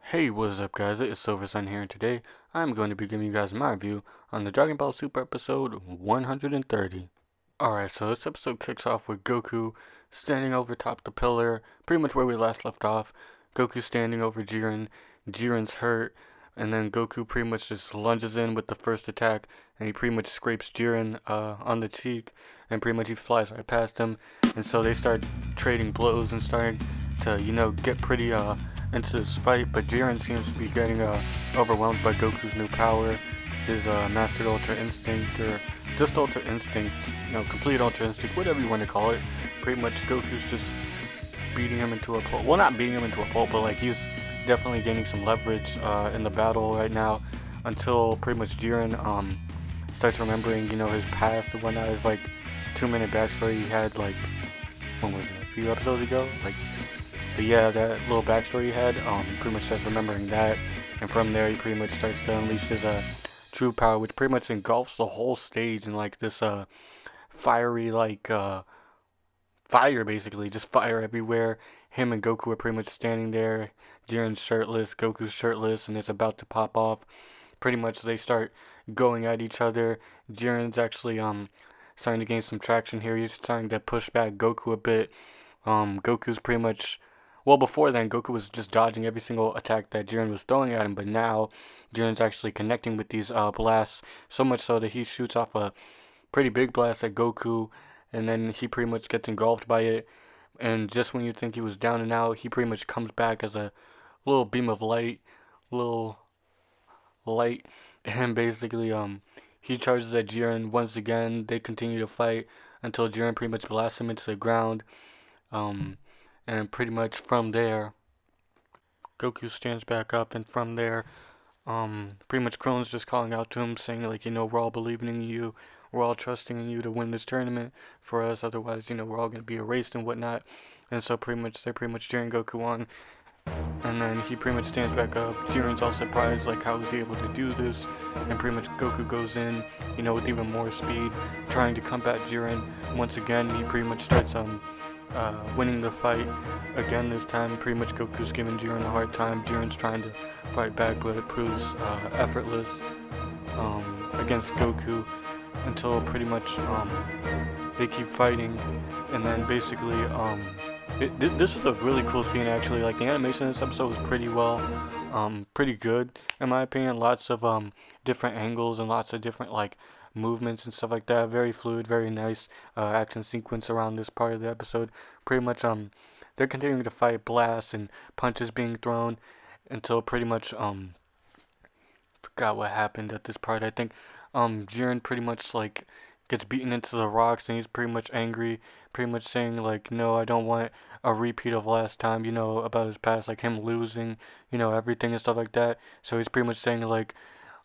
Hey, what is up guys, it is Silver Sun here, and today I'm going to be giving you guys my review on the Dragon Ball Super episode 130. Alright, so this episode kicks off with Goku standing over top the pillar, pretty much where we last left off. Goku standing over Jiren, Jiren's hurt, and then Goku pretty much just lunges in with the first attack, and he pretty much scrapes Jiren on the cheek, and pretty much he flies right past him, and so they start trading blows and starting to, get pretty into this fight, but Jiren seems to be getting overwhelmed by Goku's new power, his mastered Ultra Instinct, or just Ultra Instinct, complete Ultra Instinct, whatever you want to call it. Pretty much Goku's just beating him into a pulp. Well, not beating him into a pulp, but like he's definitely gaining some leverage in the battle right now, until pretty much Jiren starts remembering, his past and whatnot. His like 2-minute backstory he had like, when was it, a few episodes ago? But yeah, that little backstory he had, he pretty much starts remembering that, and from there he pretty much starts to unleash his true power, which pretty much engulfs the whole stage in like this fiery fire, basically, just fire everywhere. Him and Goku are pretty much standing there. Jiren's shirtless, Goku's shirtless, and it's about to pop off. Pretty much they start going at each other. Jiren's actually starting to gain some traction here. He's starting to push back Goku a bit. Goku's pretty much, well, before then, Goku was just dodging every single attack that Jiren was throwing at him, but now Jiren's actually connecting with these blasts, so much so that he shoots off a pretty big blast at Goku, and then he pretty much gets engulfed by it, and just when you think he was down and out, he pretty much comes back as a little beam of light, little light, and basically, he charges at Jiren once again. They continue to fight until Jiren pretty much blasts him into the ground, um, and pretty much from there, Goku stands back up, and from there, pretty much Krillin's just calling out to him, saying like, we're all believing in you, we're all trusting in you to win this tournament for us. Otherwise, we're all gonna be erased and whatnot. And so pretty much they're pretty much cheering Goku on, and then he pretty much stands back up. Jiren's all surprised, like how was he able to do this? And pretty much Goku goes in, with even more speed, trying to combat Jiren. Once again, he pretty much starts winning the fight again. This time, pretty much Goku's giving Jiren a hard time. Jiren's trying to fight back, but it proves effortless against Goku until pretty much they keep fighting, and then basically this was a really cool scene actually. Like the animation in this episode was pretty good in my opinion. Lots of different angles and lots of different like movements and stuff like that. Very fluid, very nice action sequence around this part of the episode. Pretty much they're continuing to fight, blasts and punches being thrown until pretty much forgot what happened at this part. I think Jiren pretty much like gets beaten into the rocks, and he's pretty much angry, pretty much saying like, no, I don't want a repeat of last time, about his past, like him losing, everything and stuff like that. So he's pretty much saying like,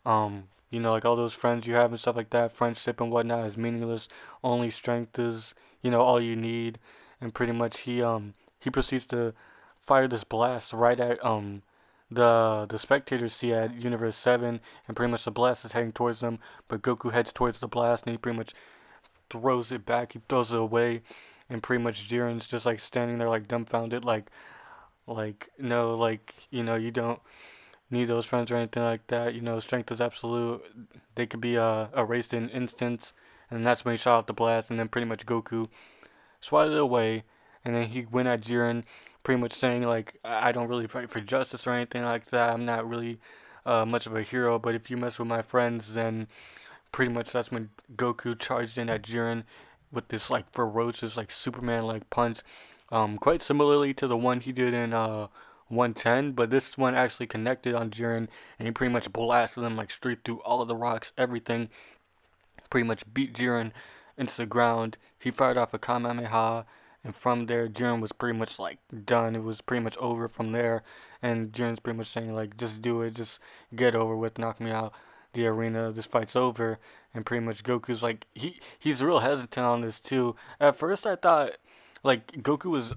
like all those friends you have and stuff like that, friendship and whatnot is meaningless. Only strength is, all you need. And pretty much he proceeds to fire this blast right at the spectators see at Universe 7, and pretty much the blast is heading towards them, but Goku heads towards the blast, and he pretty much throws it back, he throws it away, and pretty much Jiren's just like standing there like dumbfounded, no, like, you don't need those friends or anything like that, strength is absolute, they could be erased in instants. And that's when he shot out the blast, and then pretty much Goku swatted it away, and then he went at Jiren, pretty much saying like, I don't really fight for justice or anything like that. I'm not really much of a hero, but if you mess with my friends, then pretty much that's when Goku charged in at Jiren with this like ferocious like Superman like punch, quite similarly to the one he did in 110, but this one actually connected on Jiren, and he pretty much blasted him like straight through all of the rocks, everything. Pretty much beat Jiren into the ground. He fired off a Kamehameha, and from there, Jiren was pretty much like done. It was pretty much over from there, and Jiren's pretty much saying like, just do it, just get over with, knock me out the arena. This fight's over, and pretty much Goku's like he's real hesitant on this too. At first, I thought like Goku was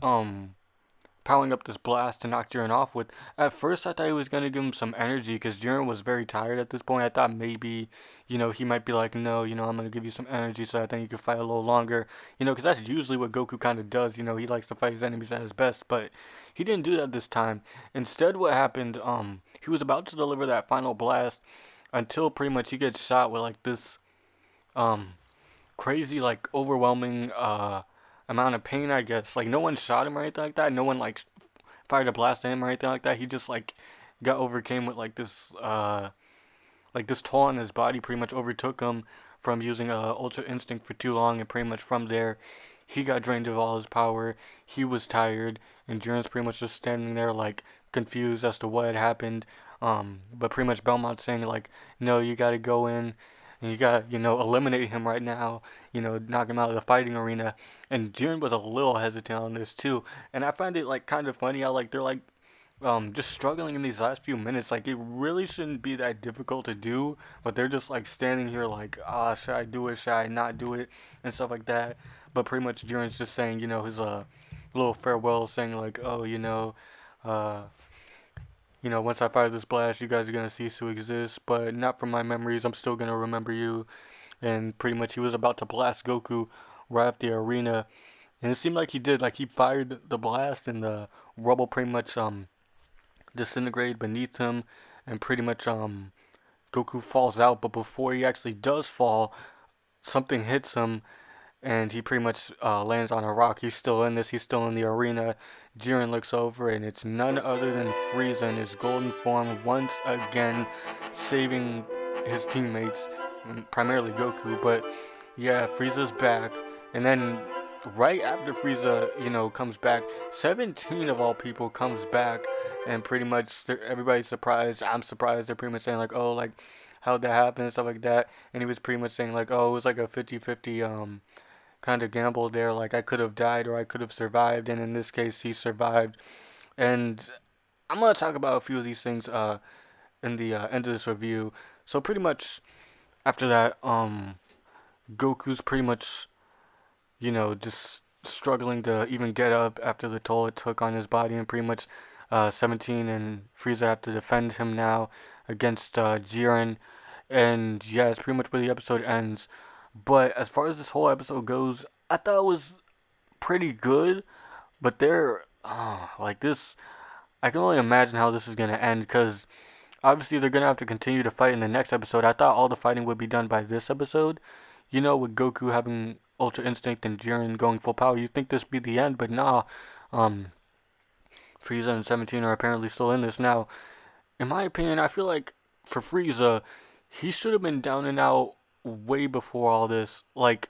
powering up this blast to knock Jiren off with. At first, I thought he was going to give him some energy because Jiren was very tired at this point. I thought maybe, he might be like, no, I'm going to give you some energy so I think you can fight a little longer. Because that's usually what Goku kind of does. He likes to fight his enemies at his best, but he didn't do that this time. Instead, what happened, he was about to deliver that final blast until pretty much he gets shot with like this, um, crazy, like overwhelming, amount of pain, I guess. Like, no one shot him or anything like that. No one, like, fired a blast at him or anything like that. He just, like, got overcame with, like, this toll on his body pretty much overtook him from using Ultra Instinct for too long. And pretty much from there, he got drained of all his power. He was tired. And Jiren's pretty much just standing there, like, confused as to what had happened. But pretty much Belmont's saying, like, no, you gotta go in and you gotta, eliminate him right now, knock him out of the fighting arena. And Jiren was a little hesitant on this too. And I find it like kind of funny how like they're like just struggling in these last few minutes. Like it really shouldn't be that difficult to do, but they're just like standing here like, should I do it? Should I not do it? And stuff like that. But pretty much Jiren's just saying, his little farewell, saying like, oh, uh, once I fire this blast, you guys are gonna cease to exist, but not from my memories. I'm still gonna remember you. And pretty much he was about to blast Goku right off the arena, and it seemed like he did. Like he fired the blast, and the rubble pretty much disintegrated beneath him, and pretty much Goku falls out. But before he actually does fall, something hits him, and he pretty much lands on a rock. He's still in this. He's still in the arena. Jiren looks over, and it's none other than Frieza in his golden form once again, saving his teammates, primarily Goku. But yeah, Frieza's back, and then right after Frieza, comes back, 17 of all people comes back, and pretty much everybody's surprised. I'm surprised. They're pretty much saying like, oh, like how'd that happen and stuff like that. And he was pretty much saying like, oh, it was like a 50-50 kind of gamble there. Like I could have died or I could have survived, and in this case, he survived. And I'm gonna talk about a few of these things in the end of this review. So pretty much after that, Goku's pretty much just struggling to even get up after the toll it took on his body, and pretty much 17 and Frieza have to defend him now against Jiren. And yeah, it's pretty much where the episode ends. But as far as this whole episode goes, I thought it was pretty good. But like this, I can only imagine how this is going to end, because obviously they're going to have to continue to fight in the next episode. I thought all the fighting would be done by this episode. With Goku having Ultra Instinct and Jiren going full power, you'd think this would be the end, but nah. Frieza and 17 are apparently still in this. Now, in my opinion, I feel like for Frieza, he should have been down and out way before all this. Like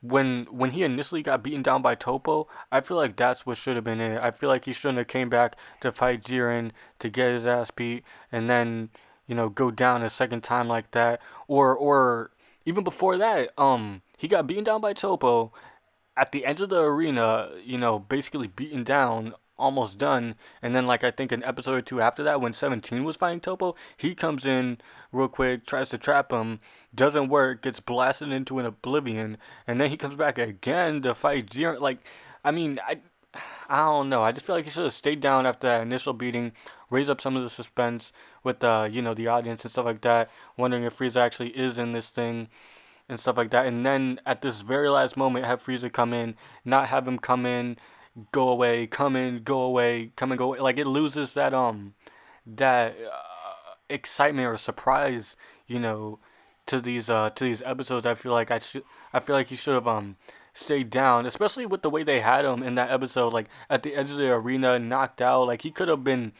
when he initially got beaten down by Toppo, I feel like that's what should have been it. I feel like he shouldn't have came back to fight Jiren to get his ass beat and then go down a second time like that. Or even before that, he got beaten down by Toppo at the end of the arena, basically beaten down, almost done. And then, like, I think an episode or two after that, when 17 was fighting Toppo, he comes in real quick, tries to trap him, doesn't work, gets blasted into an oblivion, and then he comes back again to fight Jiren. Like, I mean, I don't know. I just feel like he should have stayed down after that initial beating, raise up some of the suspense with the audience and stuff like that, wondering if Frieza actually is in this thing and stuff like that. And then at this very last moment, have Frieza come in, not have him come in, go away, come in, go away, come and go away. Like it loses that excitement or surprise, to these episodes. I feel like he should have stayed down, especially with the way they had him in that episode, like at the edge of the arena, knocked out. Like he could have been,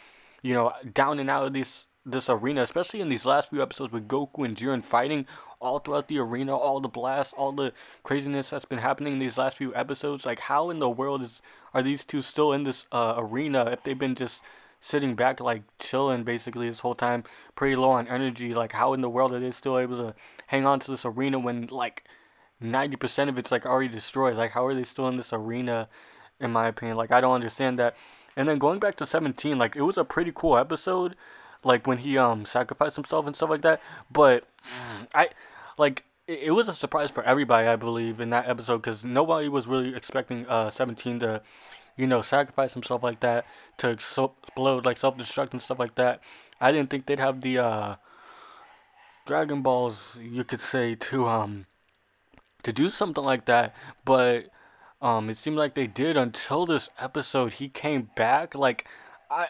down and out of this arena, especially in these last few episodes with Goku and Jiren fighting all throughout the arena, all the blasts, all the craziness that's been happening in these last few episodes. Like how in the world are these two still in this arena if they've been just sitting back, like chilling basically this whole time, pretty low on energy? Like how in the world are they still able to hang on to this arena when like 90% of it's like already destroyed? Like how are they still in this arena, in my opinion? Like I don't understand that. And then going back to 17, like it was a pretty cool episode, like when he sacrificed himself and stuff like that. But it was a surprise for everybody, I believe, in that episode, because nobody was really expecting 17 to sacrifice himself like that to explode, like self-destruct and stuff like that. I didn't think they'd have the Dragon Balls, you could say, to do something like that, but it seemed like they did until this episode. He came back. I,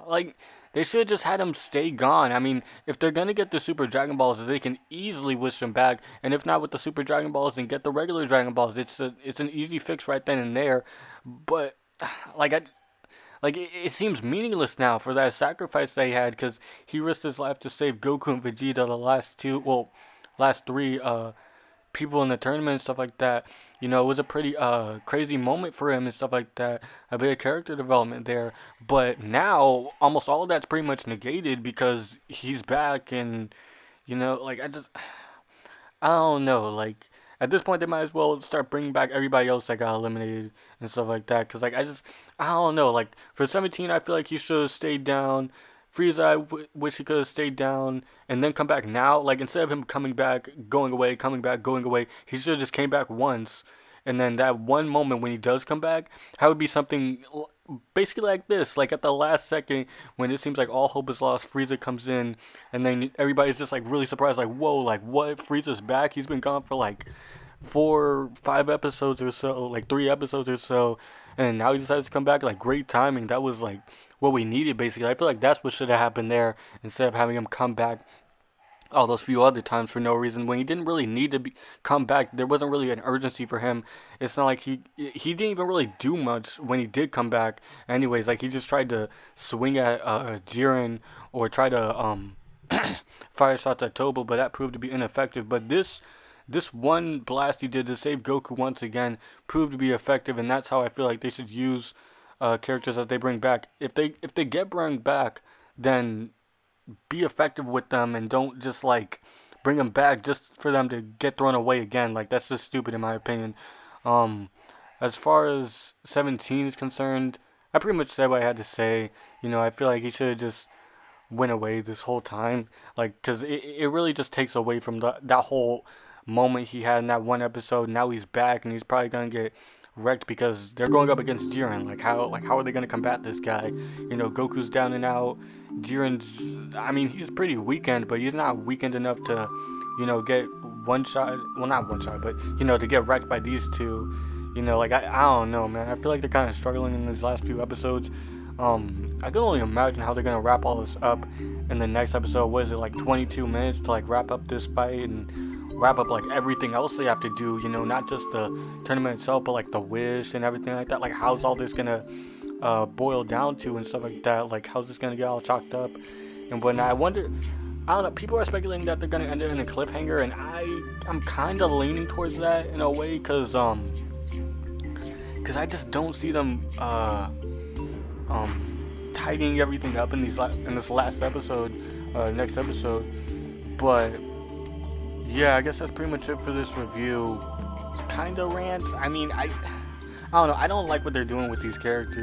like they should have just had him stay gone. I mean, if they're gonna get the Super Dragon Balls, they can easily wish him back. And if not with the Super Dragon Balls, then get the regular Dragon Balls. It's an easy fix right then and there. But like I. Like, it seems meaningless now for that sacrifice they had, because he risked his life to save Goku and Vegeta, the last three people in the tournament and stuff like that. It was a pretty crazy moment for him and stuff like that. A bit of character development there. But now, almost all of that's pretty much negated because he's back, and, I don't know, like, at this point they might as well start bringing back everybody else that got eliminated and stuff like that, because, like, I don't know, like, for 17, I feel like he should have stayed down. Frieza, wish he could have stayed down and then come back now. Like, instead of him coming back, going away, coming back, going away, he should have just came back once. And then that one moment when he does come back, how would be something basically like this. Like, at the last second, when it seems like all hope is lost, Frieza comes in, and then everybody's just, like, really surprised, like, whoa, like, what? Frieza's back? He's been gone for, like, 5 episodes or so, like 3 episodes or so, and now he decides to come back. Like, great timing. That was, like, what we needed, basically. I feel like that's what should have happened there, instead of having him come back all those few other times for no reason when he didn't really need to come back. There wasn't really an urgency for him. It's not like he didn't even really do much when he did come back. Anyways, like, he just tried to swing at Jiren, or try to fire shots at Tobo, but that proved to be ineffective. But this one blast he did to save Goku once again proved to be effective, and that's how I feel like they should use characters that they bring back. If they get brought back, then be effective with them, and don't just, like, bring them back just for them to get thrown away again. Like, that's just stupid in my opinion. As far as 17 is concerned, I pretty much said what I had to say. I feel like he should have just went away this whole time, like, because it really just takes away from that whole moment he had in that one episode. Now he's back, and he's probably gonna get wrecked because they're going up against Jiren. Like, how are they gonna combat this guy? Goku's down and out. Jiren's, I mean, he's pretty weakened, but he's not weakened enough to, get one shot. Well, not one shot, but to get wrecked by these two. Like, I don't know, man. I feel like they're kind of struggling in these last few episodes. I can only imagine how they're gonna wrap all this up in the next episode. What is it, like 22 minutes to, like, wrap up this fight and wrap up, like, everything else they have to do, not just the tournament itself, but, like, the wish and everything like that. Like, how's all this gonna boil down to and stuff like that? Like, how's this gonna get all chalked up and whatnot? I wonder, I don't know, people are speculating that they're gonna end it in a cliffhanger, and I'm kind of leaning towards that in a way, because I just don't see them tidying everything up in this last episode, next episode. But yeah, I guess that's pretty much it for this review. Kinda rant. I mean, I don't know. I don't like what they're doing with these characters.